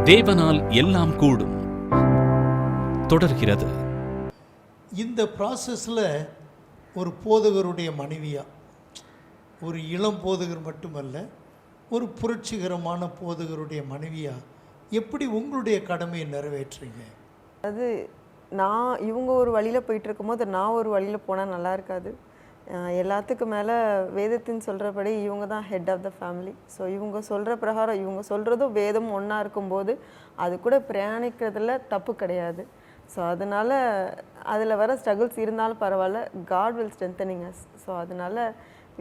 தேவனால் எல்லாம் கூடும் தொடர்கிறது. இந்த ப்ராசஸில் ஒரு போதகருடைய மனைவியா, ஒரு இளம் போதகர் மட்டுமல்ல, ஒரு புரட்சிகரமான போதகருடைய மனைவியா எப்படி உங்களுடைய கடமையை நிறைவேற்றுறீங்க? அது இவங்க ஒரு வழியில் போயிட்டு இருக்கும்போது நான் ஒரு வழியில் போனால் நல்லா இருக்காது. எல்லாத்துக்கும் மேலே வேதத்தின் சொல்கிறபடி இவங்க தான் head of the family. So இவங்க சொல்கிற பிரகாரம் இவங்க சொல்கிறதும் வேதம் ஒன்றா இருக்கும்போது அது கூட பிரயாணிக்கிறதுல தப்பு கிடையாது. ஸோ அதனால் அதில் வர ஸ்ட்ரகிள்ஸ் இருந்தாலும் பரவாயில்ல, God will strengthening us. So அதனால்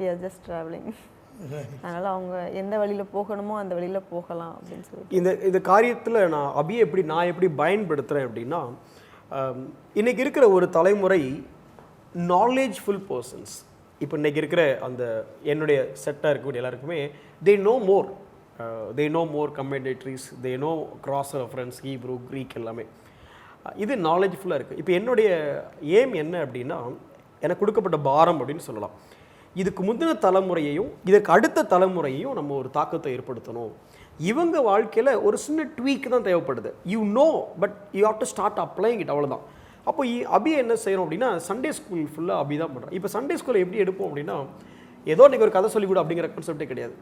வி ஆர் ஜஸ்ட் ட்ராவலிங். அதனால் அவங்க எந்த வழியில் போகணுமோ அந்த வழியில் போகலாம் அப்படின்னு சொல்லி இந்த காரியத்தில் நான் எப்படி பயன்படுத்துகிறேன் அப்படின்னா, இன்றைக்கி இருக்கிற ஒரு தலைமுறை நாலேஜ்ஃபுல் பர்சன்ஸ். இப்போ இன்றைக்கி இருக்கிற அந்த என்னுடைய செட்டாக இருக்கக்கூடிய எல்லாருக்குமே they know more commentaries, they know cross reference, Hebrew, Greek எல்லாமே. இது நாலேஜ்ஃபுல்லாக இருக்குது. இப்போ என்னுடைய ஏம் என்ன அப்படின்னா, எனக்கு கொடுக்கப்பட்ட பாரம் அப்படின்னு சொல்லலாம், இதுக்கு முந்தின தலைமுறையையும் இதற்கு அடுத்த தலைமுறையையும் நம்ம ஒரு தாக்கத்தை ஏற்படுத்தணும். இவங்க வாழ்க்கையில் ஒரு சின்ன ட்வீக் தான் தேவைப்படுது. But you have to start applying it, அவ்வளோதான். அப்போ அபியை என்ன செய்யணும் அப்படின்னா, சண்டே ஸ்கூல் ஃபுல்லாக அபி தான் பண்ணுறேன். இப்போ சண்டே ஸ்கூலில் எப்படி எடுப்போம் அப்படின்னா, ஏதோ இன்றைக்கி ஒரு கதை சொல்லிக் கொடு அப்படிங்கிற கான்செப்டே கிடையாது.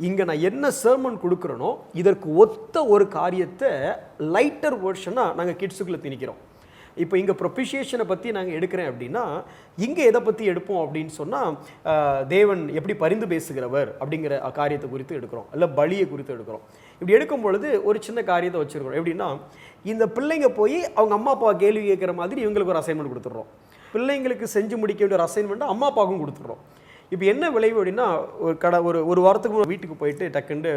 இங்கே நான் என்ன சர்மன் கொடுக்குறேனோ இதற்கு ஒத்த ஒரு காரியத்தை லைட்டர் வேர்ஷனாக நாங்கள் கிட்ஸுக்குள்ளே திணிக்கிறோம். இப்போ இங்கே ப்ரொபிஷியேஷனை பற்றி நாங்கள் எடுக்கிறேன் அப்படின்னா, இங்கே எதை பற்றி எடுப்போம் அப்படின்னு சொன்னால், தேவன் எப்படி பரிந்து பேசுகிறவர் அப்படிங்கிற காரியத்தை குறித்து எடுக்கிறோம், இல்லை பலியை குறித்து எடுக்கிறோம். இப்படி எடுக்கும் பொழுது ஒரு சின்ன காரியத்தை வச்சுருக்கிறோம். எப்படின்னா, இந்த பிள்ளைங்க போய் அவங்க அம்மா அப்பா கேள்வி கேட்குற மாதிரி இவங்களுக்கு ஒரு அசைன்மெண்ட் கொடுத்துட்றோம். பிள்ளைங்களுக்கு செஞ்சு முடிக்க வேண்டிய ஒரு அசைன்மெண்ட்டை அம்மா அப்பாவுக்கும் கொடுத்துட்றோம். இப்போ என்ன விளைவு அப்படின்னா, ஒரு வாரத்துக்கு வீட்டுக்கு போயிட்டு டக்குண்டு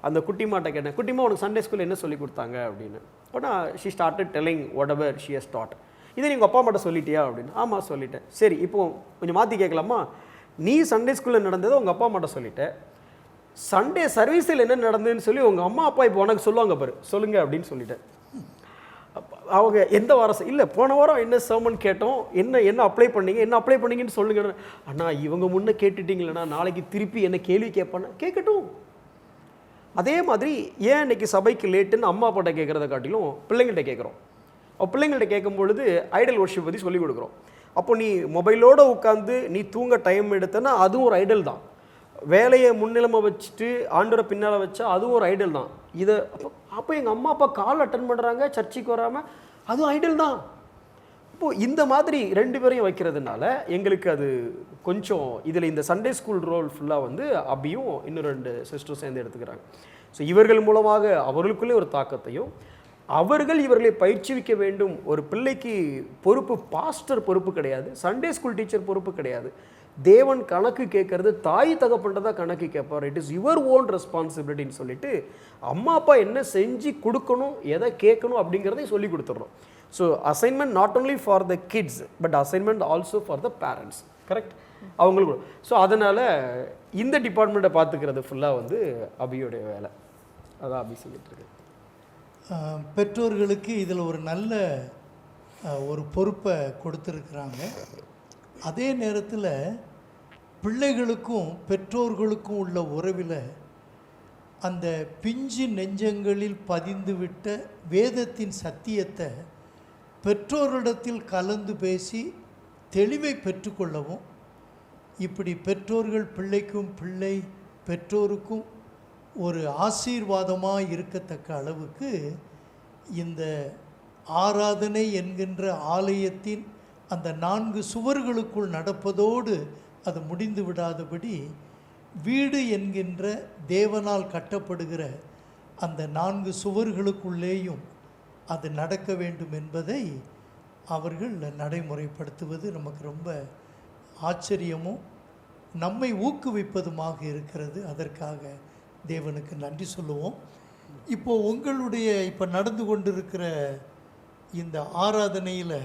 அந்த குட்டிமாட்ட கேட்டேன், குட்டிமா உனக்கு சண்டே ஸ்கூலில் என்ன சொல்லி கொடுத்தாங்க அப்படின்னு. ஆனால் she started telling what ever she has dot. இதை நீங்கள் அப்பா அம்மாட்ட சொல்லிட்டியா அப்படின்னு. ஆமாம் சொல்லிட்டேன். சரி, இப்போது கொஞ்சம் மாற்றி கேட்கலாமா, நீ சண்டே ஸ்கூலில் நடந்ததை உங்கள் அப்பா அம்மாட்ட சொல்லிட்டேன், சண்டே சர்வீஸில் என்ன நடந்ததுன்னு சொல்லி உங்கள் அம்மா அப்பா இப்போ உனக்கு சொல்லுவாங்க பாரு, சொல்லுங்க அப்படின்னு சொல்லிட்டேன். அவங்க எந்த வாரம் இல்லை, போன வாரம் என்ன சர்மன் கேட்டோம், என்ன அப்ளை பண்ணீங்கன்னு சொல்லுங்க. ஆனால் இவங்க முன்னே கேட்டுட்டீங்களா, நாளைக்கு திருப்பி என்ன கேள்வி கேட்பான்னு கேட்கட்டும். அதே மாதிரி ஏன் இன்னைக்கு சபைக்கு லேட்டுன்னு அம்மா அப்பாட்ட கேட்குறத காட்டிலும் பிள்ளைங்கள்ட்ட கேட்குறோம். பிள்ளைங்கள்ட்ட கேட்கும் பொழுது ஐடல் ஒர்ஷிப் பற்றி சொல்லிக் கொடுக்குறோம். அப்போ நீ மொபைலோடு உட்காந்து நீ தூங்க டைம் எடுத்தனா அதுவும் ஒரு ஐடல் தான். வேலையை முன்னிலைமை வச்சுட்டு ஆண்டரை பின்னால் வச்சா அதுவும் ஒரு ஐடல் தான். இதை அப்போ எங்கள் அம்மா அப்பா கால் அட்டன் பண்ணுறாங்க, சர்ச்சுக்கு வராமல், அதுவும் ஐடல் தான். இப்போது இந்த மாதிரி ரெண்டு பேரையும் வைக்கிறதுனால எங்களுக்கு அது கொஞ்சம் இதில் இந்த சண்டே ஸ்கூல் ரோல் ஃபுல்லாக அபியும் இன்னும் 2 சிஸ்டரும் சேர்ந்து எடுத்துக்கிறாங்க. ஸோ இவர்கள் மூலமாக அவர்களுக்குள்ளே ஒரு தாக்கத்தையும், அவர்கள் இவர்களை பயிற்சிவிக்க வேண்டும். ஒரு பிள்ளைக்கு பொறுப்பு பாஸ்டர் பொறுப்பு கிடையாது, சண்டே ஸ்கூல் டீச்சர் பொறுப்பு கிடையாது. தேவன் கணக்கு கேட்கறது தாய் தகப்பன்றதான் கணக்கு கேட்பார். இட் இஸ் யுவர் ஓன் ரெஸ்பான்சிபிலிட்டின்னு சொல்லிட்டு அம்மா அப்பா என்ன செஞ்சு கொடுக்கணும், எதை கேட்கணும் அப்படிங்கிறதையும் சொல்லி கொடுத்துட்றோம். So assignment not only for the kids but assignment also for the parents. Correct? அவங்களுக்கு. ஸோ அதனால் இந்த டிபார்ட்மெண்ட்டை பார்த்துக்கிறது ஃபுல்லாக அபியோடைய வேலை. அதான் அபி சொல்லிட்டுருக்கு. பெற்றோர்களுக்கு இதில் ஒரு நல்ல ஒரு பொறுப்பை கொடுத்துருக்குறாங்க. அதே நேரத்தில் பிள்ளைகளுக்கும் பெற்றோர்களுக்கும் உள்ள உறவில் அந்த பிஞ்சு நெஞ்சங்களில் பதிந்துவிட்ட வேதத்தின் சத்தியத்தை பெற்றோரிடத்தில் கலந்து பேசி தெளிவை பெற்றுக்கொள்ளவும், இப்படி பெற்றோர்கள் பிள்ளைக்கும் பிள்ளை பெற்றோருக்கும் ஒரு ஆசீர்வாதமாக இருக்கத்தக்க அளவுக்கு இந்த ஆராதனை என்கின்ற ஆலயத்தின் அந்த 4 சுவர்களுக்குள் நடப்பதோடு அது முடிந்து விடாதபடி, வீடு என்கின்ற தேவனால் கட்டப்படுகிற அந்த 4 சுவர்களுக்குள்ளேயும் அது நடக்க வேண்டும் என்பதை அவர்கள் நடைமுறைப்படுத்துவது நமக்கு ரொம்ப ஆச்சரியமும் நம்மை ஊக்குவிப்பதுமாக இருக்கிறது. அதற்காக தேவனுக்கு நன்றி சொல்லுவோம். இப்போது உங்களுடைய இப்போ நடந்து கொண்டிருக்கிற இந்த ஆராதனையில்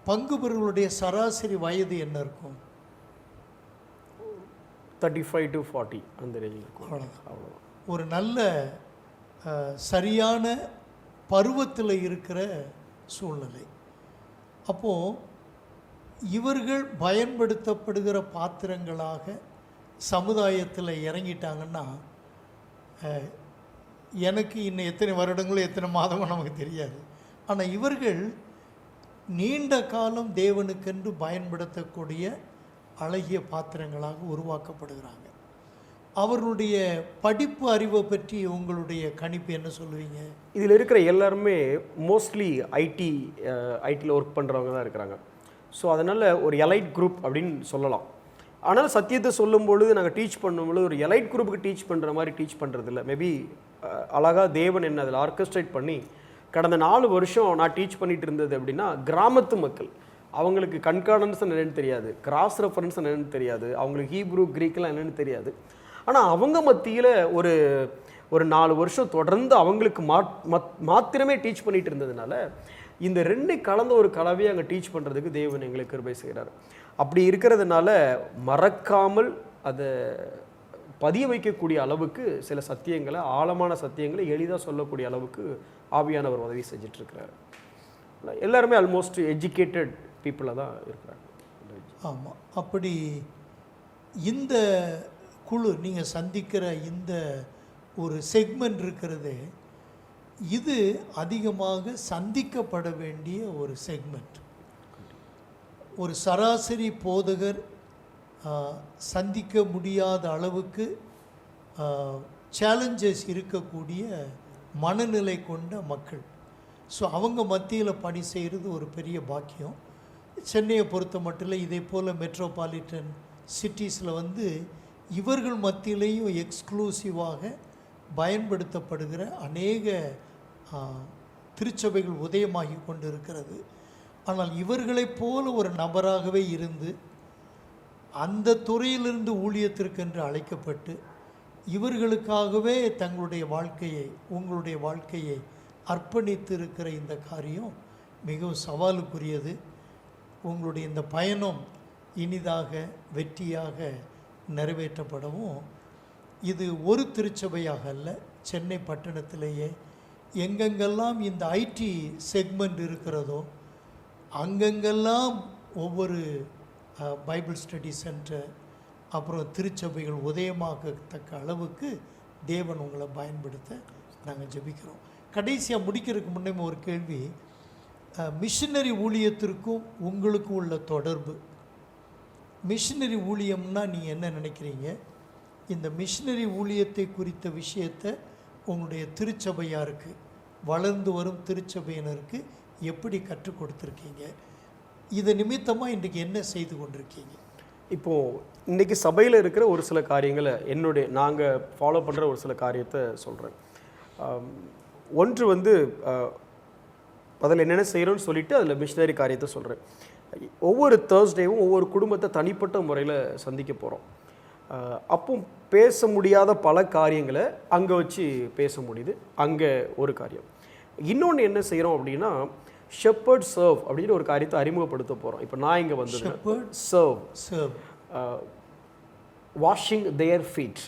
பங்கு பெறுவர்களுடைய சராசரி வயது என்ன இருக்கும்? 35 to 40 அந்த ரேஞ்சில் இருக்கும். அவ்வளோதான். ஒரு நல்ல சரியான பருவத்தில் இருக்கிற சூழ்நிலை. அப்போது இவர்கள் பயன்படுத்தப்படுகிற பாத்திரங்களாக சமுதாயத்தில் இறங்கிட்டாங்கன்னா எனக்கு இன்னும் எத்தனை வருடங்களோ எத்தனை மாதமோ நமக்கு தெரியாது. ஆனால் இவர்கள் நீண்ட காலம் தேவனுக்கென்று பயன்படுத்தக்கூடிய அழகிய பாத்திரங்களாக உருவாக்கப்படுகிறாங்க. அவர்களுடைய படிப்பு அறிவை பற்றி உங்களுடைய கணிப்பு என்ன சொல்லுவீங்க? இதில் இருக்கிற எல்லாருமே மோஸ்ட்லி ஐடியில் ஒர்க் பண்ணுறவங்க தான் இருக்கிறாங்க. ஸோ அதனால் ஒரு எலைட் குரூப் அப்படின்னு சொல்லலாம். ஆனால் சத்தியத்தை சொல்லும் பொழுது நாங்கள் டீச் பண்ணும்பொழுது ஒரு எலைட் குரூப்புக்கு டீச் பண்ணுற மாதிரி டீச் பண்ணுறதில்ல. மேபி அழகாக தேவன் என்ன அதில் ஆர்கெஸ்ட்ரேட் பண்ணி கடந்த 4 வருஷம் நான் டீச் பண்ணிட்டு இருந்தது அப்படின்னா, கிராமத்து மக்கள் அவங்களுக்கு கண்கார்டன்ஸ் என்னென்னு தெரியாது, கிராஸ் ரெஃபரன்ஸ் என்னென்னு தெரியாது, அவங்களுக்கு ஹீப்ரூ கிரீக்கெலாம் என்னென்னு தெரியாது. ஆனால் அவங்க மத்தியில் ஒரு 4 வருஷம் தொடர்ந்து அவங்களுக்கு மாத்திரமே டீச் பண்ணிட்டு இருந்ததுனால இந்த 2 கலந்த ஒரு கலவையை அங்கே டீச் பண்ணுறதுக்கு தேவன் எங்களுக்கு கிருபை செய்கிறார். அப்படி இருக்கிறதுனால மறக்காமல் அதை பதிய வைக்கக்கூடிய அளவுக்கு சில சத்தியங்களை, ஆழமான சத்தியங்களை எளிதாக சொல்லக்கூடிய அளவுக்கு ஆவியானவர் உதவி செஞ்சிட்ருக்கிறார். எல்லாருமே ஆல்மோஸ்ட் எஜுகேட்டட் பீப்புளாக தான் இருக்கிறாங்க. ஆமாம். அப்படி இந்த குழு நீங்கள் சந்திக்கிற இந்த ஒரு செக்மெண்ட் இருக்கிறது, இது அதிகமாக சந்திக்கப்பட வேண்டிய ஒரு செக்மெண்ட். ஒரு சராசரி போதகர் சந்திக்க முடியாத அளவுக்கு சேலஞ்சஸ் இருக்கக்கூடிய மனநிலை கொண்ட மக்கள். ஸோ அவங்க மத்தியில் பணி செய்கிறது ஒரு பெரிய பாக்கியம். சென்னையை பொறுத்த மட்டும் இதே போல் மெட்ரோபாலிட்டன் சிட்டிஸில் இவர்கள் மத்தியிலையும் எக்ஸ்க்ளூசிவாக பயன்படுத்தப்படுகிற அநேக திருச்சபைகள் உதயமாகி கொண்டு இருக்கிறது. ஆனால் இவர்களைப் போல ஒரு நபராகவே இருந்து அந்த துறையிலிருந்து ஊழியத்திற்கென்று அழைக்கப்பட்டு இவர்களுக்காகவே தங்களுடைய வாழ்க்கையை, உங்களுடைய வாழ்க்கையை அர்ப்பணித்து இருக்கிற இந்த காரியம் மிகவும் சவாலுக்குரியது. உங்களுடைய இந்த பயணம் இனிதாக வெற்றியாக நிறைவேற்றப்படவும், இது ஒரு திருச்சபையாக அல்ல, சென்னை பட்டணத்திலேயே எங்கெங்கெல்லாம் இந்த ஐடி செக்மெண்ட் இருக்கிறதோ அங்கெங்கெல்லாம் ஒவ்வொரு பைபிள் ஸ்டடி சென்டர், அப்புறம் திருச்சபைகள் உதயமாகத்தக்க அளவுக்கு தேவன் உங்களை பயன்படுத்த நாங்கள் ஜெபிக்கிறோம். கடைசியாக முடிக்கிறதுக்கு முன்னே ஒரு கேள்வி. மிஷினரி ஊழியத்திற்கும் உங்களுக்கும் உள்ள தொடர்பு, மிஷினரி ஊழியம்னா நீங்கள் என்ன நினைக்கிறீங்க? இந்த மிஷினரி ஊழியத்தை குறித்த விஷயத்தை உங்களுடைய திருச்சபையாருக்கு, வளர்ந்து வரும் திருச்சபையினருக்கு எப்படி கற்றுக் கொடுத்துருக்கீங்க? இதை நிமித்தமாக இன்றைக்கு என்ன செய்து கொண்டிருக்கீங்க? இப்போது இன்றைக்கி சபையில் இருக்கிற ஒரு சில காரியங்களை நாங்கள் ஃபாலோ பண்ணுற ஒரு சில காரியத்தை சொல்கிறேன். ஒன்று அதில் என்னென்ன செய்கிறோன்னு சொல்லிவிட்டு அதில் மிஷினரி காரியத்தை சொல்கிறேன். ஒவ்வொரு தேர்ஸ்டேவும் ஒவ்வொரு குடும்பத்தை தனிப்பட்ட முறையில் சந்திக்க போகிறோம். அப்போ பேச முடியாத பல காரியங்களை அங்கே வச்சு பேச முடியுது. அங்கே ஒரு காரியம். இன்னொன்று என்ன செய்கிறோம் அப்படின்னா, ஷெப்பர்ட் சர்வ் அப்படின்னு ஒரு காரியத்தை அறிமுகப்படுத்த போகிறோம். இப்போ நான் இங்கே serve washing their feet.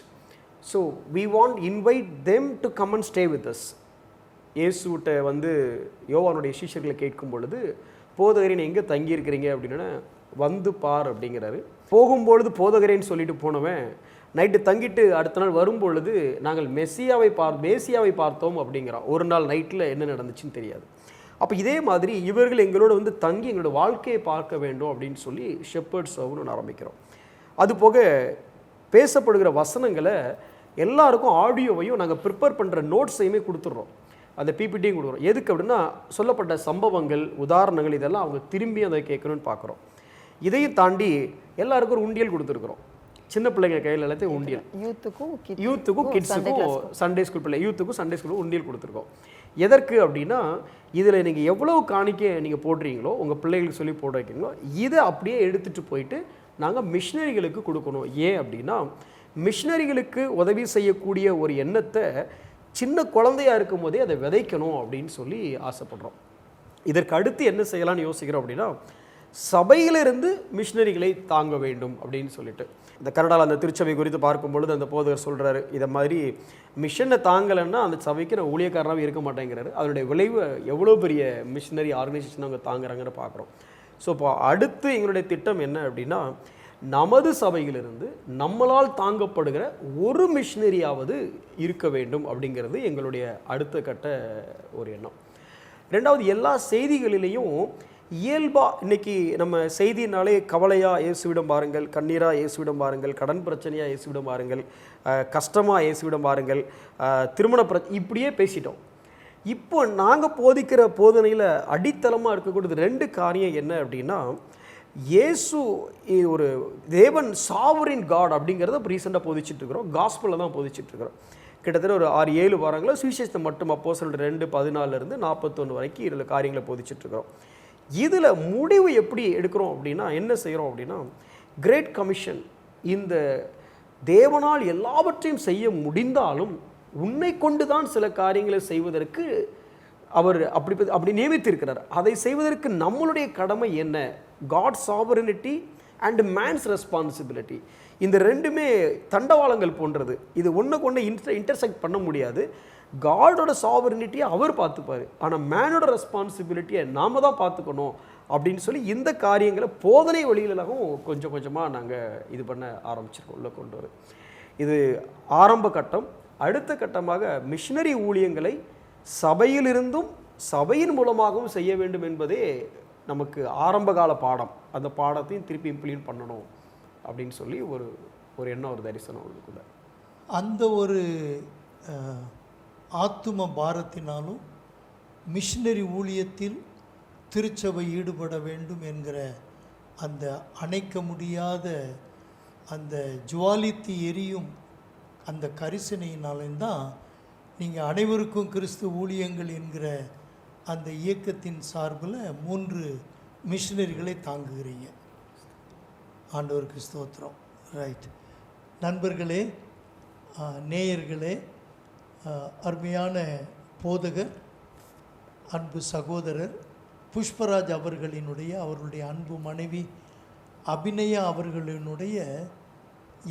So we want invite them to come and stay with us. இயேசுகிட்ட யோவானுடைய சீஷர்களை கேட்கும் பொழுது, போதகரின் எங்கே தங்கியிருக்கிறீங்க அப்படின்னா, வந்து பார் அப்படிங்கிறாரு. போகும்பொழுது போதகரேன்னு சொல்லிட்டு போனவன் நைட்டு தங்கிட்டு அடுத்த நாள் வரும்பொழுது நாங்கள் மேசியாவை பார்த்தோம் அப்படிங்கிறான். ஒரு நாள் நைட்டில் என்ன நடந்துச்சுன்னு தெரியாது. அப்போ இதே மாதிரி இவர்கள் எங்களோட தங்கி எங்களோட வாழ்க்கையை பார்க்க வேண்டும் அப்படின்னு சொல்லி ஷெப்பர்ட் சர்வ்னு ஒன்று ஆரம்பிக்கிறோம். அதுபோக பேசப்படுகிற வசனங்களை எல்லாருக்கும் ஆடியோவையும் நாங்கள் ப்ரிப்பேர் பண்ணுற நோட்ஸையுமே கொடுத்துட்றோம். அந்த பிபிடியும் கொடுக்குறோம். எதுக்கு அப்படின்னா, சொல்லப்பட்ட சம்பவங்கள், உதாரணங்கள் இதெல்லாம் அவங்க திரும்பி அதை கேட்கணும்னு பார்க்குறோம். இதையும் தாண்டி எல்லாருக்கும் ஒரு உண்டியல் கொடுத்துருக்குறோம். சின்ன பிள்ளைங்க கையில் எல்லாத்தையும் உண்டியல், யூத்துக்கும் கிட்ஸுக்கும் சண்டே ஸ்கூல் பிள்ளை யூத்துக்கும் சண்டே ஸ்கூலுக்கும் உண்டியல் கொடுத்துருக்கோம். எதற்கு அப்படின்னா, இதில் நீங்கள் எவ்வளவு காணிக்க நீங்கள் போடுறீங்களோ, உங்கள் பிள்ளைகளுக்கு சொல்லி போட வைக்கிறீங்களோ, இதை அப்படியே எடுத்துகிட்டு போயிட்டு நாங்கள் மிஷினரிகளுக்கு கொடுக்கணும். ஏன் அப்படின்னா, மிஷினரிகளுக்கு உதவி செய்யக்கூடிய ஒரு எண்ணத்தை சின்ன குழந்தையாக இருக்கும் போதே அதை விதைக்கணும் அப்படின்னு சொல்லி ஆசைப்படுறோம். இதற்கு அடுத்து என்ன செய்யலாம்னு யோசிக்கிறோம் அப்படின்னா, சபையிலிருந்து மிஷினரிகளை தாங்க வேண்டும் அப்படின்னு சொல்லிட்டு, இந்த கனடாவில் அந்த திருச்சபை குறித்து பார்க்கும் பொழுது அந்த போதகர் சொல்கிறாரு, இதை மாதிரி மிஷனை தாங்கலைன்னா அந்த சபைக்கு நான் ஊழியக்காரனாகவே இருக்க மாட்டேங்கிறாரு. அதனுடைய விளைவு எவ்வளோ பெரிய மிஷினரி ஆர்கனைசேஷன் அவங்க தாங்குறாங்கன்னு பார்க்குறோம். ஸோ இப்போ அடுத்து எங்களுடைய திட்டம் என்ன அப்படின்னா, நமது சபையிலிருந்து நம்மளால் தாங்கப்படுகிற ஒரு மிஷினரியாவது இருக்க வேண்டும் அப்படிங்கிறது எங்களுடைய அடுத்த கட்ட ஒரு எண்ணம். ரெண்டாவது, எல்லா செய்திகளிலையும் இயல்பாக இன்னைக்கு நம்ம செய்தினாலே கவலையாக இயேசுவிடம் பாருங்கள், கண்ணீராக இயேசுவிடம் பாருங்கள், கடன் பிரச்சனையாக இயேசுவிடம் பாருங்கள், கஷ்டமாக இயேசுவிடம் பாருங்கள், திருமண இப்படியே பேசிட்டோம். இப்போ நாங்கள் போதிக்கிற போதனையில் அடித்தளமாக இருக்கக்கூடியது 2 காரியம் என்ன அப்படின்னா, இயேசு ஒரு தேவன் சாவரின் காட் அப்படிங்கிறத இப்போ ரீசெண்டாக போதிச்சுட்டு இருக்கிறோம். காஸ்பலில் தான் போதிச்சுட்டு இருக்கிறோம். கிட்டத்தட்ட ஒரு 6-7 வாரங்களில் சுவிசேஷத்தை மட்டும் அப்போஸ்தலர் 2:14 41 வரைக்கும் இதில் காரியங்களை போதிச்சுட்டு இருக்கிறோம். இதில் முடிவு எப்படி எடுக்கிறோம் அப்படின்னா, என்ன செய்கிறோம் அப்படின்னா, கிரேட் கமிஷன், இந்த தேவனால் எல்லாவற்றையும் செய்ய முடிந்தாலும் உன்னை கொண்டு தான் சில காரியங்களை செய்வதற்கு அவர் அப்படி நியமித்திருக்கிறார். அதை செய்வதற்கு நம்மளுடைய கடமை என்ன? God sovereignty and man's responsibility. இந்த 2மே தண்டவாளங்கள் போன்றது. இது ஒன்றுக்கு ஒன்று இன்டர்செக்ட் பண்ண முடியாது. காடோட சாவரினிட்டியை அவர் பார்த்துப்பார், ஆனால் மேனோட ரெஸ்பான்சிபிலிட்டியை நாம் தான் பார்த்துக்கணும் அப்படின்னு சொல்லி இந்த காரியங்களை போதனை வழியிலாகவும் கொஞ்சம் கொஞ்சமாக நாங்கள் இது பண்ண ஆரம்பிச்சிருக்கோம், உள்ள கொண்டு வர. இது ஆரம்ப கட்டம். அடுத்த கட்டமாக மிஷினரி ஊழியங்களை சபையிலிருந்தும் சபையின் மூலமாகவும் செய்ய வேண்டும் என்பதே நமக்கு ஆரம்பகால பாடம். அந்த பாடத்தையும் திருப்பி இம்ப்ளிமெண்ட் பண்ணணும் அப்படின்னு சொல்லி ஒரு எண்ணம், ஒரு தரிசனம் அவங்களுக்குள்ள. அந்த ஒரு ஆத்தும பாரத்தினாலும் மிஷினரி ஊழியத்தில் திருச்சபை ஈடுபட வேண்டும் என்கிற அந்த அணைக்க முடியாத அந்த ஜுவாலித்து எரியும் அந்த கரிசனையினாலும் தான் நீங்கள் அனைவருக்கும் கிறிஸ்து ஊழியங்கள் என்கிற அந்த இயக்கத்தின் சார்பில் 3 மிஷினரிகளை தாங்குகிறீங்க. ஆண்டவருக்கு ஸ்தோத்திரம். ரைட். நண்பர்களே, நேயர்களே, அருமையான போதகர், அன்பு சகோதரர் புஷ்பராஜ் அவர்களுடைய அன்பு மனைவி அபிநயா அவர்களினுடைய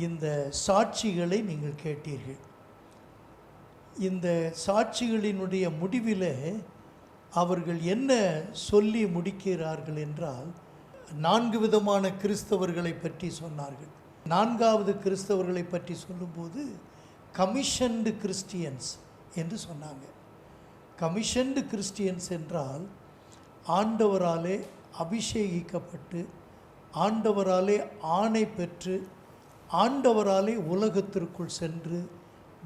இந்த சாட்சிகளை நீங்கள் கேட்டீர்கள். இந்த சாட்சிகளினுடைய முடிவில் அவர்கள் என்ன சொல்லி முடிக்கிறார்கள் என்றால், 4 விதமான கிறிஸ்தவர்களை பற்றி சொன்னார்கள். 4வது கிறிஸ்தவர்களை பற்றி சொல்லும்போது கமிஷன்டு கிறிஸ்டியன்ஸ் என்று சொன்னாங்க. கமிஷன்டு கிறிஸ்டியன்ஸ் என்றால் ஆண்டவராலே அபிஷேகிக்கப்பட்டு, ஆண்டவராலே ஆணை பெற்று, ஆண்டவராலே உலகத்திற்குள் சென்று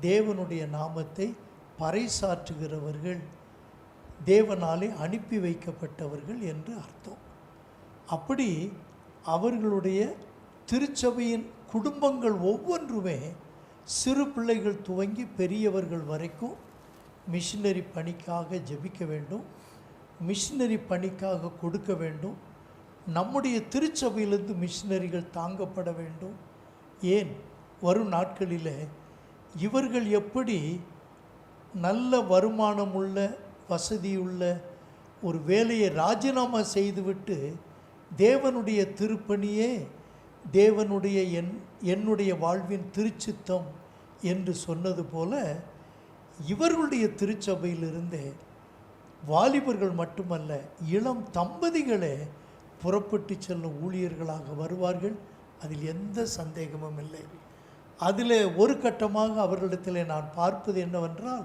தேவனுடைய நாமத்தை பறைசாற்றுகிறவர்கள், தேவனாலே அனுப்பி வைக்கப்பட்டவர்கள் என்று அர்த்தம். அப்படி அவர்களுடைய திருச்சபையின் குடும்பங்கள் ஒவ்வொன்றுமே சிறு பிள்ளைகள் துவங்கி பெரியவர்கள் வரைக்கும் மிஷினரி பணிக்காக ஜெபிக்க வேண்டும், மிஷினரி பணிக்காக கொடுக்க வேண்டும். நம்முடைய திருச்சபையிலிருந்து மிஷினரிகள் தாங்கப்பட வேண்டும். ஏன், வரும் நாட்களில் இவர்கள் எப்படி நல்ல வருமானமுள்ள வசதியுள்ள ஒரு வேலையை ராஜினாமா செய்துவிட்டு தேவனுடைய திருப்பணியே தேவனுடைய என்னுடைய வாழ்வின் திருச்சித்தம் என்று சொன்னது போல, இவர்களுடைய திருச்சபையிலிருந்தே வாலிபர்கள் மட்டுமல்ல, இளம் தம்பதிகளே புறப்பட்டு செல்லும் ஊழியர்களாக வருவார்கள். அதில் எந்த சந்தேகமும் இல்லை. அதில் ஒரு கட்டமாக அவர்களிடத்தில் நான் பார்ப்பது என்னவென்றால்,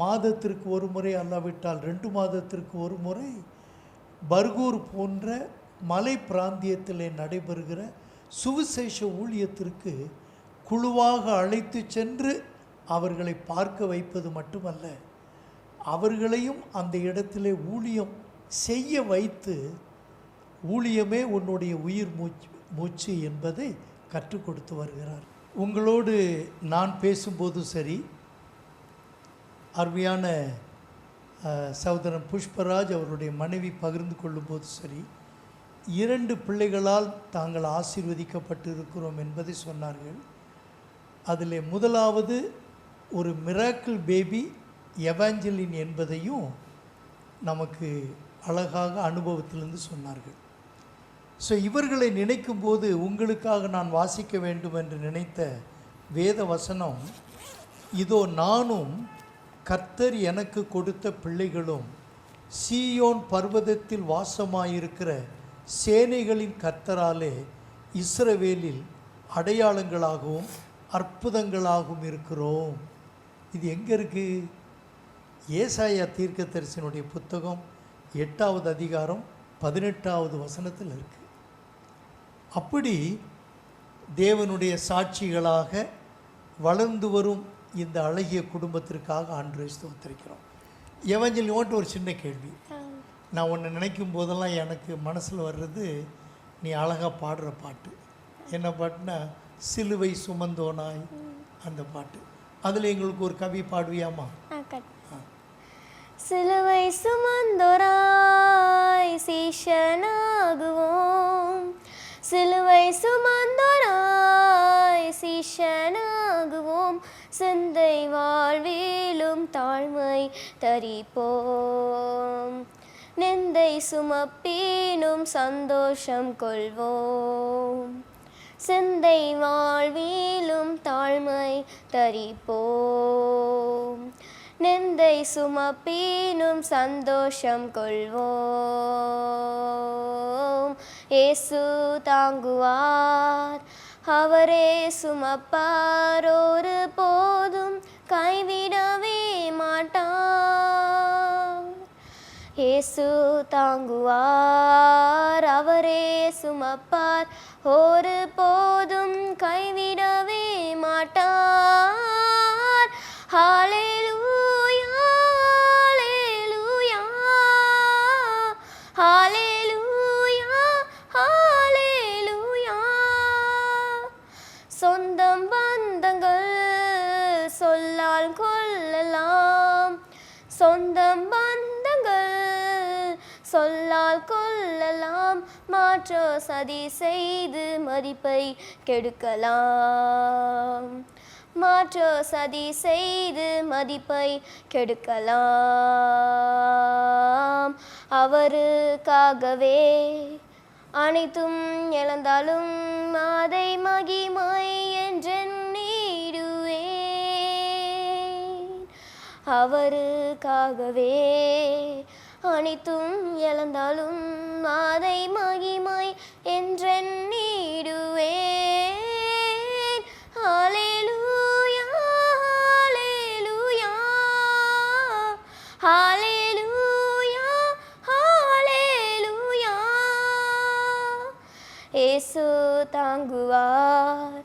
மாதத்திற்கு ஒரு முறை அல்லாவிட்டால் 2 மாதத்திற்கு ஒரு முறை பர்கூர் போன்ற மலை பிராந்தியத்தில் நடைபெறுகிற சுவிசேஷ ஊழியத்திற்கு குழுவாக அழைத்து சென்று அவர்களை பார்க்க வைப்பது மட்டுமல்ல, அவர்களையும் அந்த இடத்திலே ஊழியம் செய்ய வைத்து, ஊழியமே உன்னுடைய உயிர் மூச்சு என்பதை கற்றுக் கொடுத்து வருகிறார். உங்களோடு நான் பேசும்போது சரி, அருமையான சகோதரன் புஷ்பராஜ் அவருடைய மனைவி பகிர்ந்து கொள்ளும்போது சரி, 2 பிள்ளைகளால் தாங்கள் ஆசீர்வதிக்கப்பட்டு இருக்கிறோம் என்பதை சொன்னார்கள். அதில் முதலாவது ஒரு மிராக்கிள் பேபி எவாஞ்சலின் என்பதையும் நமக்கு அழகாக அனுபவத்திலிருந்து சொன்னார்கள். ஸோ இவர்களை நினைக்கும்போது உங்களுக்காக நான் வாசிக்க வேண்டும் என்று நினைத்த வேத வசனம், இதோ நானும் கர்த்தர் எனக்கு கொடுத்த பிள்ளைகளும் சீயோன் பர்வதத்தில் வாசமாயிருக்கிற சேனைகளின் கர்த்தராலே இஸ்ரவேலில் அடையாளங்களாகவும் அற்புதங்களாகவும் இருக்கிறோம். இது எங்கே இருக்குது? ஏசாயா தீர்க்கதரிசனுடைய புத்தகம் 8வது அதிகாரம் 18வது வசனத்தில் இருக்குது. அப்படி தேவனுடைய சாட்சிகளாக வளர்ந்து வரும் இந்த அழகிய குடும்பத்திற்காக ஆண்டவரை ஸ்தோத்திரிக்கிறோம். எவஞ்சலியோன்ட்டு ஒரு சின்ன கேள்வி. நான் ஒன்று நினைக்கும் போதெல்லாம் எனக்கு மனசில் வர்றது நீ அழகாக பாடுற பாட்டு. என்ன பாட்டுனா சிலுவை சுமந்தோனாய் அந்த பாட்டு. அதில் எங்களுக்கு ஒரு கவி பாடுவியாமா? சிலுவை சுமந்தோராய் சீஷனாகுவோம், சிலுவை சுமந்தோராய் சீஷனாகுவோம், சிந்தை வாழ்விலும் தாழ்மை தரிப்போம், நிந்தை சுமப்பீனும் சந்தோஷம் கொள்வோம், சிந்தை வாழ்விலும் தாழ்மை தரிப்போம், நிந்தை சுமப்பீனும் சந்தோஷம் கொள்வோம். இயேசு தாங்குவார், அவரே சுமப்பார், ஒரு போதும் கைவிடவே மாட்டார். இயேசு தாங்குவார், அவரே சுமப்பார், ஒரு போதும் கைவிடவே மாட்டார். ஹல்லேலூயா, ஹல்லேலூயா, ஹல்லேலூயா, ஹல்லேலூயா. சொந்தம் பந்தங்கள் சொல்லால் கொள்ளலாம், சொந்தம் பந்தங்கள் சொல்லால் கொள்ளலாம், மாற்றோ சதி செய்து மதிப்பை கெடுக்கலாம், மாற்றோ சதி செய்து மதிப்பை கெடுக்கலாம். அவருக்காகவே அனைத்தும் இழந்தாலும் அதை மகிமை என்றெண்ணிடுவேன். அவருக்காகவே அனைத்தும் இழந்தாலும் அதை மகிமை என்றெண்ணிடுவேன். ஹல்லேலூயா, ஹல்லேலூயா, ஹல்லேலூயா, ஹல்லேலூயா. இயேசு தாங்குவார்,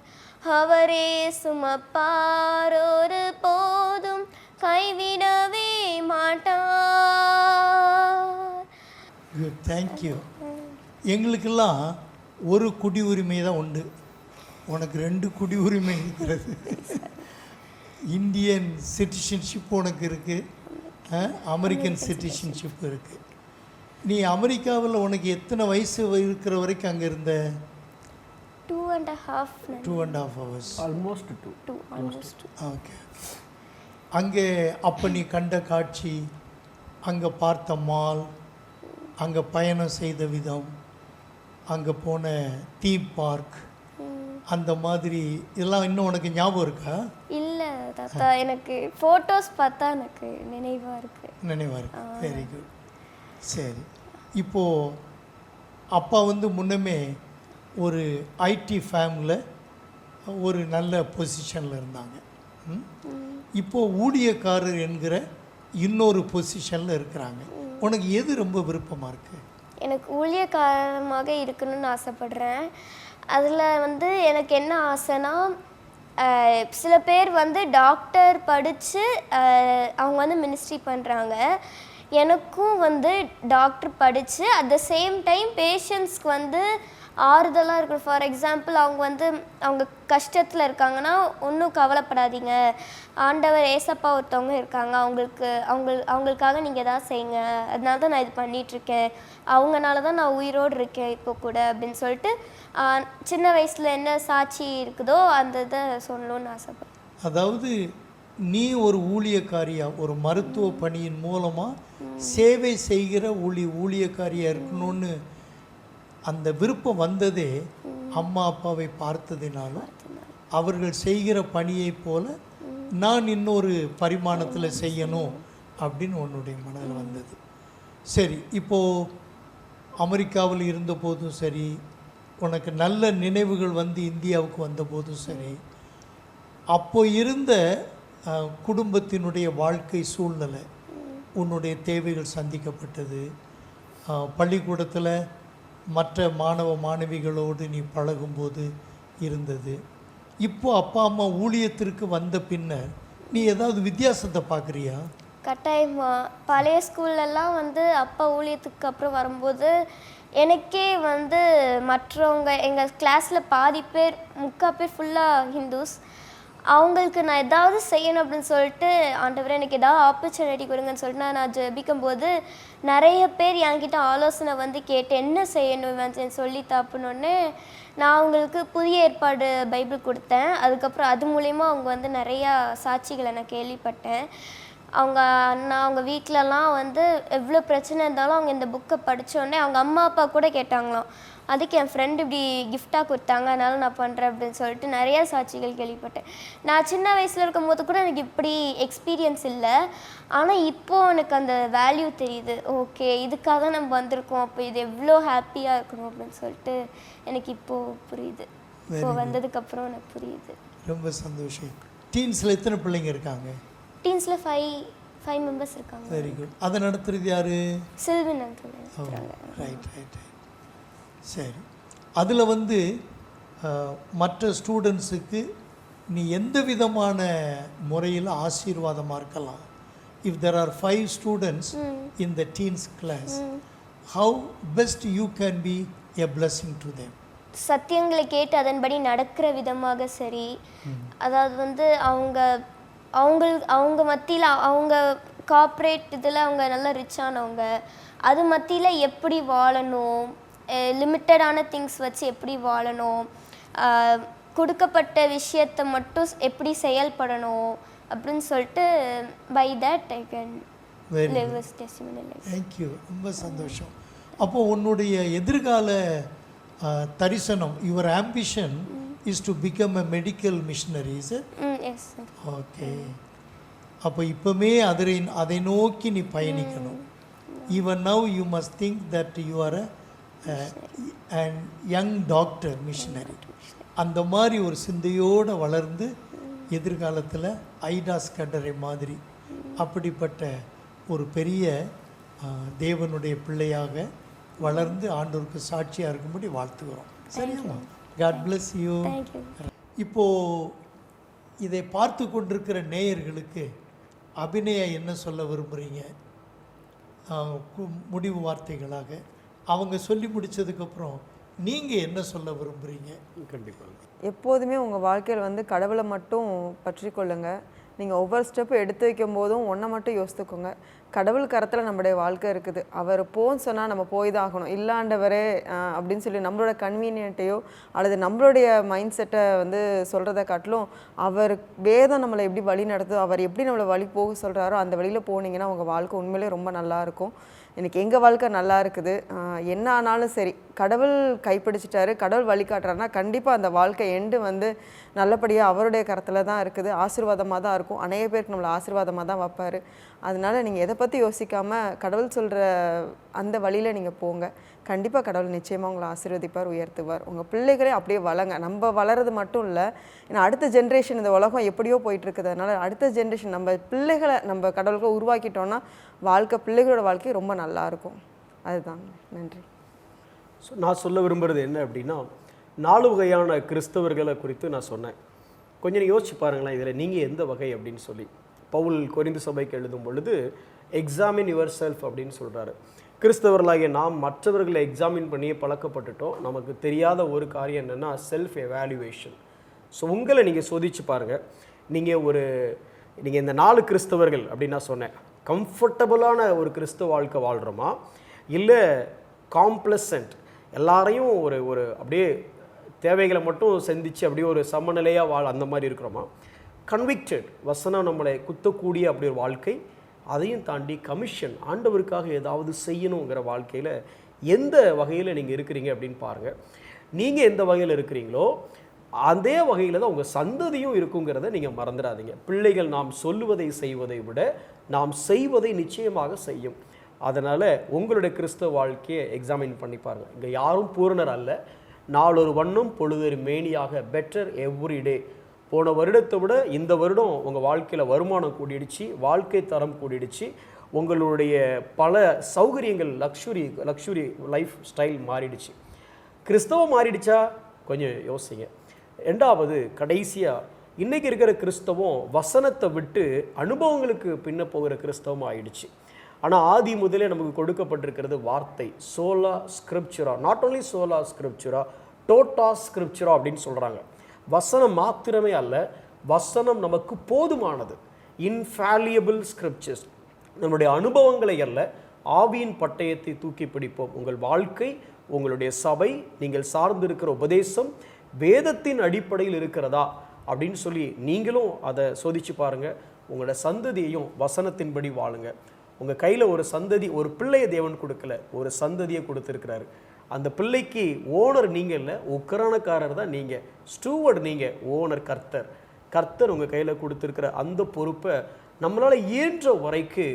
அவரே சுமப்பார், ஒரு போதும் கைவிடவே மாட்டார். Good, thank you. எங்களுக்கெல்லாம் ஒரு குடி உரிமை தான் உண்டு, உனக்கு 2 குடி உரிமை இருக்கிறது. இந்தியன் சிட்டிசன்ஷிப் உனக்கு இருக்குது, அமெரிக்கன் சிட்டிசன்ஷிப் இருக்குது. நீ அமெரிக்காவில் உனக்கு எத்தனை வயசு இருக்கிற வரைக்கும் அங்கே இருந்த? 2.5 hours. ஆல்மோஸ்ட் 2. ஓகே. அங்கே அப்போ நீ கண்ட காட்சி, அங்கே பார்த்த மால், அங்கே பயணம் செய்த விதம், அங்கே போன தீம் பார்க், அந்த மாதிரி இதெல்லாம் இன்னும் உனக்கு ஞாபகம் இருக்கா? இல்லை தாத்தா, எனக்கு ஃபோட்டோஸ் பார்த்தா எனக்கு நினைவாக இருக்குது. நினைவாக இருக்கு. Very good. சரி, இப்போது அப்பா முன்னமே ஒரு ஐடி ஃபேமில் ஒரு நல்ல பொசிஷனில் இருந்தாங்க. இப்போது ஊழியக்காரர் என்கிற இன்னொரு பொசிஷனில் இருக்கிறாங்க. உனக்கு எது ரொம்ப விருப்பமாக இருக்குது? எனக்கு ஊழியக்காரமாக இருக்கணும்னு ஆசைப்படுறேன். அதில் எனக்கு என்ன ஆசைனா, சில பேர் டாக்டர் படித்து அவங்க மினிஸ்ட்ரி பண்ணுறாங்க. எனக்கும் டாக்டர் படித்து அட் த சேம் டைம் பேஷண்ட்ஸ்க்கு ஆறுதலாக இருக்கணும். ஃபார் எக்ஸாம்பிள், அவங்க கஷ்டத்தில் இருக்காங்கன்னா ஒன்றும் கவலைப்படாதீங்க, ஆண்டவர் ஏசப்பா ஒருத்தவங்க இருக்காங்க, அவங்களுக்காக நீங்கள் எதாவது செய்யுங்க, அதனால தான் நான் இது பண்ணிகிட்ருக்கேன், அவங்கனால தான் நான் உயிரோடு இருக்கேன் இப்போ கூட அப்படின்னு சொல்லிட்டு சின்ன வயசில் என்ன சாட்சி இருக்குதோ அந்த இதை சொல்லணும்னு ஆசைப்பட்றேன். அதாவது நீ ஒரு ஊழியக்காரியாக, ஒரு மருத்துவ பணியின் மூலமாக சேவை செய்கிற ஊழியக்காரியாக இருக்கணும்னு அந்த விருப்பம் வந்ததே அம்மா அப்பாவை பார்த்ததினாலும் அவர்கள் செய்கிற பணியைப் போல நான் இன்னொரு பரிமாணத்தில் செய்யணும் அப்படின்னு உன்னுடைய மனதில் வந்தது. சரி, இப்போது அமெரிக்காவில் இருந்தபோதும் சரி, உனக்கு நல்ல நினைவுகள் வந்து இந்தியாவுக்கு வந்தபோதும் சரி, அப்போ இருந்த குடும்பத்தினுடைய வாழ்க்கை சூழ்நிலை, உன்னுடைய தேவைகள் சந்திக்கப்பட்டது, பள்ளிக்கூடத்தில் மற்ற மாணவ மாணவிகளோடு நீ பழகும்போது இருந்தது. இப்போ அப்பா அம்மா ஊழியத்திற்கு வந்த பின்னர் நீ ஏதாவது வித்தியாசத்தை பார்க்குறியா? கட்டாயமாக பழைய ஸ்கூல்லலாம் வந்து அப்பா ஊழியத்துக்கு அப்புறம் வரும்போது எனக்கே வந்து மற்றவங்க எங்கள் கிளாஸில் பாதி பேர் 3/4 பேர் ஃபுல்லாக ஹிந்துஸ். அவங்களுக்கு நான் ஏதாவது செய்யணும் அப்படின்னு சொல்லிட்டு, ஆண்டவரே எனக்கு ஏதாவது ஆப்பர்ச்சுனிட்டி கொடுங்கன்னு சொல்லிட்டு நான் ஜெபிக்கும்போது நிறைய பேர் என்கிட்ட ஆலோசனை வந்து கேட்டு என்ன செய்யணும் சொல்லி தாப்புனோடனே நான் அவங்களுக்கு புதிய ஏற்பாடு பைபிள் கொடுத்தேன். அதுக்கப்புறம் அது மூலயமா அவங்க வந்து நிறையா சாட்சிகளை நான் கேள்விப்பட்டேன். அவங்க அண்ணா அவங்க வீட்டிலலாம் வந்து எவ்வளோ பிரச்சனை இருந்தாலும் அவங்க இந்த புக்கை படித்தோடனே அவங்க அம்மா அப்பா கூட கேட்டாங்களாம், அதுக்கு என் ஃப்ரெண்டு இப்படி கிஃப்டாக கொடுத்தாங்க அதனால நான் பண்ணுறேன் அப்படின்னு சொல்லிட்டு நிறையா சாட்சிகள் கேள்விப்பட்டேன். நான் சின்ன வயசில் இருக்கும் போது கூட எனக்கு இப்படி எக்ஸ்பீரியன்ஸ் இல்லை. ஆனால் இப்போது எனக்கு அந்த வேல்யூ தெரியுது. ஓகே, இதுக்காக நம்ம வந்திருக்கோம், அப்போ இது எவ்வளோ ஹாப்பியாக இருக்கணும் அப்படின்னு சொல்லிட்டு எனக்கு இப்போது புரியுது. இப்போ வந்ததுக்கப்புறம் எனக்கு புரியுது. ரொம்ப சந்தோஷம். டீன்ஸில் எத்தனை பிள்ளைங்க இருக்காங்க? டீன்ஸில் 5 மெம்பர்ஸ் இருக்காங்க. Very good. அதை நடத்துறது யாரு? சில்வின் அங்கிள். Right right. சரி, அதில் வந்து மற்ற ஸ்டூடெண்ட்ஸுக்கு நீ எந்த விதமான முறையில் ஆசீர்வாதமாக இருக்கலாம்? If there are 5 students in the teens class, how best you can be a blessing to them? சத்தியங்களை கேட்டு அதன்படி நடக்கிற விதமாக சரி, அதாவது வந்து அவங்க மத்தியில் அவங்க கார்ப்பரேட் இதில் அவங்க நல்லா ரிச்சானவங்க, அது மத்தியில் எப்படி வாழணும், லிமிட்டடான திங்ஸ் வச்சு எப்படி வாழணும், கொடுக்கப்பட்ட விஷயத்தை மட்டும் எப்படி செயல்படணும் அப்படின்னு சொல்லிட்டு by that I can live this testimony life. Thank you. ரொம்ப சந்தோஷம். அப்போது உன்னுடைய எதிர்கால தரிசனம், your ambition is to become a medical missionary, is it? Yes sir. Okay. அப்போ இப்போமே அதை நோக்கி நீ பயணிக்கணும். Even now you must think that you are and young doctor missionary. அந்த மாதிரி ஒரு சிந்தையோடு வளர்ந்து எதிர்காலத்தில் ஐடாஸ் கட்டரை மாதிரி அப்படிப்பட்ட ஒரு பெரிய தேவனுடைய பிள்ளையாக வளர்ந்து ஆண்டவருக்கு சாட்சியாக இருக்கும்படி வாழ்த்துக்கிறோம். சரியாம்மா? God bless you. இப்போது இதை பார்த்து கொண்டிருக்கிற நேயர்களுக்கு அபிநயா என்ன சொல்ல விரும்புகிறீங்க? முடிவு வார்த்தைகளாக அவங்க சொல்லி முடித்ததுக்கப்புறம் நீங்கள் என்ன சொல்ல விரும்புகிறீங்க? கண்டிப்பாக எப்போதுமே உங்கள் வாழ்க்கையில் வந்து கடவுளை மட்டும் பற்றி கொள்ளுங்க. நீங்கள் ஒவ்வொரு ஸ்டெப்பு எடுத்து வைக்கும் போதும் ஒன்றை மட்டும் யோசித்துக்கோங்க, கடவுள் கரத்தில் நம்மளுடைய வாழ்க்கை இருக்குது. அவர் போன்னு சொன்னால் நம்ம போய் தான் ஆகணும், இல்லாண்டவரே அப்படின்னு சொல்லி நம்மளோட கன்வீனியன்ட்டையோ அல்லது நம்மளுடைய மைண்ட் செட்டை வந்து சொல்கிறத காட்டிலும் அவர் வேதம் நம்மளை எப்படி வழி நடத்துதோ, அவர் எப்படி நம்மளை வழி போக சொல்கிறாரோ அந்த வழியில் போனீங்கன்னா உங்கள் வாழ்க்கை உண்மையிலே ரொம்ப நல்லாயிருக்கும். எனக்கு எங்கள் வாழ்க்கை நல்லா இருக்குது, என்ன ஆனாலும் சரி கடவுள் கைப்பிடிச்சிட்டாரு, கடவுள் வழிகாட்டுறாருன்னா கண்டிப்பாக அந்த வாழ்க்கை எண்டு வந்து நல்லபடியாக அவருடைய கரத்தில் தான் இருக்குது, ஆசீர்வாதமாக தான் இருக்கும். அநேக பேருக்கு நம்மளை ஆசீர்வாதமாக தான் வைப்பார். அதனால் நீங்கள் எதை பற்றி யோசிக்காமல் கடவுள் சொல்கிற அந்த வழியில் நீங்கள் போங்க. கண்டிப்பாக கடவுள் நிச்சயமாக உங்களை ஆசீர்வதிப்பார், உயர்த்துவார். உங்கள் பிள்ளைகளே அப்படியே வளங்க. நம்ம வளர்றது மட்டும் இல்லை, ஏன்னா அடுத்த ஜென்ரேஷன், இந்த உலகம் எப்படியோ போயிட்டுருக்குது, அதனால் அடுத்த ஜென்ரேஷன் நம்ம பிள்ளைகளை நம்ம கடவுளுக்கு உருவாக்கிட்டோன்னா வாழ்க்கை, பிள்ளைகளோட வாழ்க்கை ரொம்ப நல்லாயிருக்கும். அதுதான். நன்றி. ஸோ நான் சொல்ல விரும்புகிறது என்ன அப்படின்னா, 4 வகையான கிறிஸ்தவர்களை குறித்து நான் சொன்னேன். கொஞ்சம் யோசிச்சு பாருங்களேன், இதில் நீங்கள் எந்த வகை அப்படின்னு சொல்லி. பவுல் கொரிந்து சபைக்கு எழுதும் பொழுது எக்ஸாமின் யுவர் செல்ஃப் அப்படின்னு சொல்கிறாரு. கிறிஸ்தவர்களாகிய நாம் மற்றவர்களை எக்ஸாமின் பண்ணியே பழக்கப்பட்டுட்டோம். நமக்கு தெரியாத ஒரு காரியம் என்னென்னா செல்ஃப் எவாலுவேஷன். ஸோ உங்களை நீங்கள் சோதிச்சு பாருங்கள். நீங்கள் இந்த 4 கிறிஸ்தவர்கள் அப்படின்னு நான் சொன்னேன், கம்ஃபர்டபுளான ஒரு கிறிஸ்தவ வாழ்க்கை வாழ்கிறோமா, இல்லை காம்ப்ளசன்ட் எல்லாரையும் ஒரு அப்படியே தேவைகளை மட்டும் சந்தித்து அப்படியே ஒரு சமநிலையாக அந்த மாதிரி இருக்கிறோமா, கன்விக்டட் வசனம் நம்மளை குத்தக்கூடிய அப்படி ஒரு வாழ்க்கை, அதையும் தாண்டி கமிஷன் ஆண்டவருக்காக ஏதாவது செய்யணுங்கிற வாழ்க்கையில் எந்த வகையில் நீங்கள் இருக்கிறீங்க அப்படின்னு பாருங்கள். நீங்கள் எந்த வகையில் இருக்கிறீங்களோ அதே வகையில் தான் உங்கள் சந்ததியும் இருக்குங்கிறத நீங்கள் மறந்துடாதீங்க. பிள்ளைகள் நாம் சொல்லுவதை செய்வதை விட நாம் செய்வதை நிச்சயமாக செய்யும். அதனால் உங்களுடைய கிறிஸ்தவ வாழ்க்கையை எக்ஸாமின் பண்ணி பாருங்கள். இங்கே யாரும் பூரணர் அல்ல. நாளொரு வண்ணம் பொழுதொரு மேனியாக, பெட்டர் எவ்ரி டே. போன வருடத்தை விட இந்த வருடம் உங்கள் வாழ்க்கையில் வருமானம் கூடிடுச்சு, வாழ்க்கை தரம் கூடிடுச்சு, உங்களுடைய பல சௌகரியங்கள் லக்ஸுரி லைஃப் ஸ்டைல் மாறிடுச்சு. கிறிஸ்தவம் மாறிடுச்சா? கொஞ்சம் யோசிங்க. ரெண்டாவது, கடைசியாக, இன்றைக்கி இருக்கிற கிறிஸ்தவம் வசனத்தை விட்டு அனுபவங்களுக்கு பின்ன போகிற கிறிஸ்தவம் ஆயிடுச்சு. ஆனால் ஆதி முதலே நமக்கு கொடுக்கப்பட்டிருக்கிறது வார்த்தை, சோலா ஸ்கிரிப்சுரா. நாட் ஓன்லி சோலா ஸ்கிரிப்சுரா, டோட்டா ஸ்கிரிப்சுரா அப்படின்னு சொல்கிறாங்க. வசனம் மாத்திரமே அல்ல, வசனம் நமக்கு போதுமானது. இன்ஃபாலியபிள் ஸ்கிரிப்சர்ஸ். நம்முடைய அனுபவங்களை அல்ல, ஆவியின் பட்டயத்தை தூக்கி பிடிப்போம். உங்கள் வாழ்க்கை, உங்களுடைய சபை, நீங்கள் சார்ந்திருக்கிற உபதேசம் வேதத்தின் அடிப்படையில் இருக்கிறதா அப்படின்னு சொல்லி நீங்களும் அதை சோதிச்சு பாருங்கள். உங்களோட சந்ததியையும் வசனத்தின்படி வாழுங்க. உங்கள் கையில் ஒரு சந்ததி, ஒரு பிள்ளையை தேவன் கொடுக்கல, ஒரு சந்ததியை கொடுத்துருக்கிறாரு. அந்த பிள்ளைக்கு ஓனர் நீங்கள் இல்லை, உக்கரானக்காரர் தான் நீங்கள், ஸ்டூவர்ட் நீங்கள், ஓனர் கர்த்தர் உங்கள் கையில் கொடுத்துருக்கிற அந்த பொறுப்பை நம்மளால் இயன்ற வரைக்கு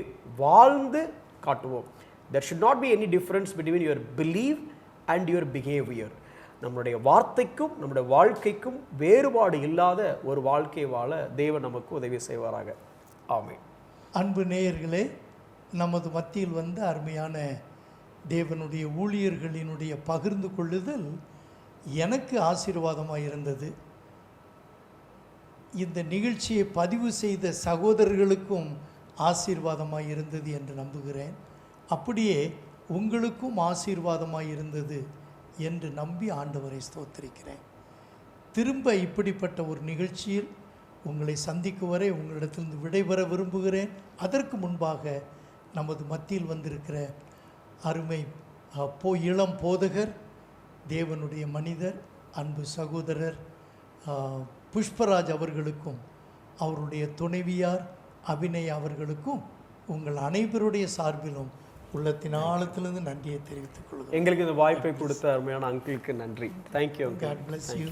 வாழ்ந்து காட்டுவோம். There should not be any difference between your belief and your behavior. நம்முடைய வார்த்தைக்கும் நம்முடைய வாழ்க்கைக்கும் வேறுபாடு இல்லாத ஒரு வாழ்க்கை வாழ தேவன் நமக்கு உதவி செய்வாராக. ஆமென். அன்பு நேயர்களே, நமது மத்தியில் வந்து அருமையான தேவனுடைய ஊழியர்களினுடைய பகிர்ந்து கொள்ளுதல் எனக்கு ஆசீர்வாதமாக இருந்தது. இந்த நிகழ்ச்சியை பதிவு செய்த சகோதரர்களுக்கும் ஆசீர்வாதமாக இருந்தது என்று நம்புகிறேன். அப்படியே உங்களுக்கும் ஆசீர்வாதமாக இருந்தது என்று நம்பி ஆண்டவரை ஸ்தோத்திரிக்கிறேன். திரும்ப இப்படிப்பட்ட ஒரு நிகழ்ச்சியில் உங்களை சந்திக்கும் வரை உங்களிடத்திலிருந்து விடைபெற விரும்புகிறேன். அதற்கு முன்பாக நமது மத்தியில் வந்திருக்கிற அருமை இளம் போதகர், தேவனுடைய மனிதர், அன்பு சகோதரர் புஷ்பராஜ் அவர்களுக்கும் அவருடைய துணைவியார் அபிநயா அவர்களுக்கும் உங்கள் அனைவருடைய சார்பிலும் உள்ளத்தின் ஆழத்திலிருந்து நன்றியை தெரிவித்துக் கொள்கிறேன். எங்களுக்கு இந்த வாய்ப்பை கொடுத்த அருமையான அங்கிளுக்கு நன்றி. தேங்க்யூ. God bless you.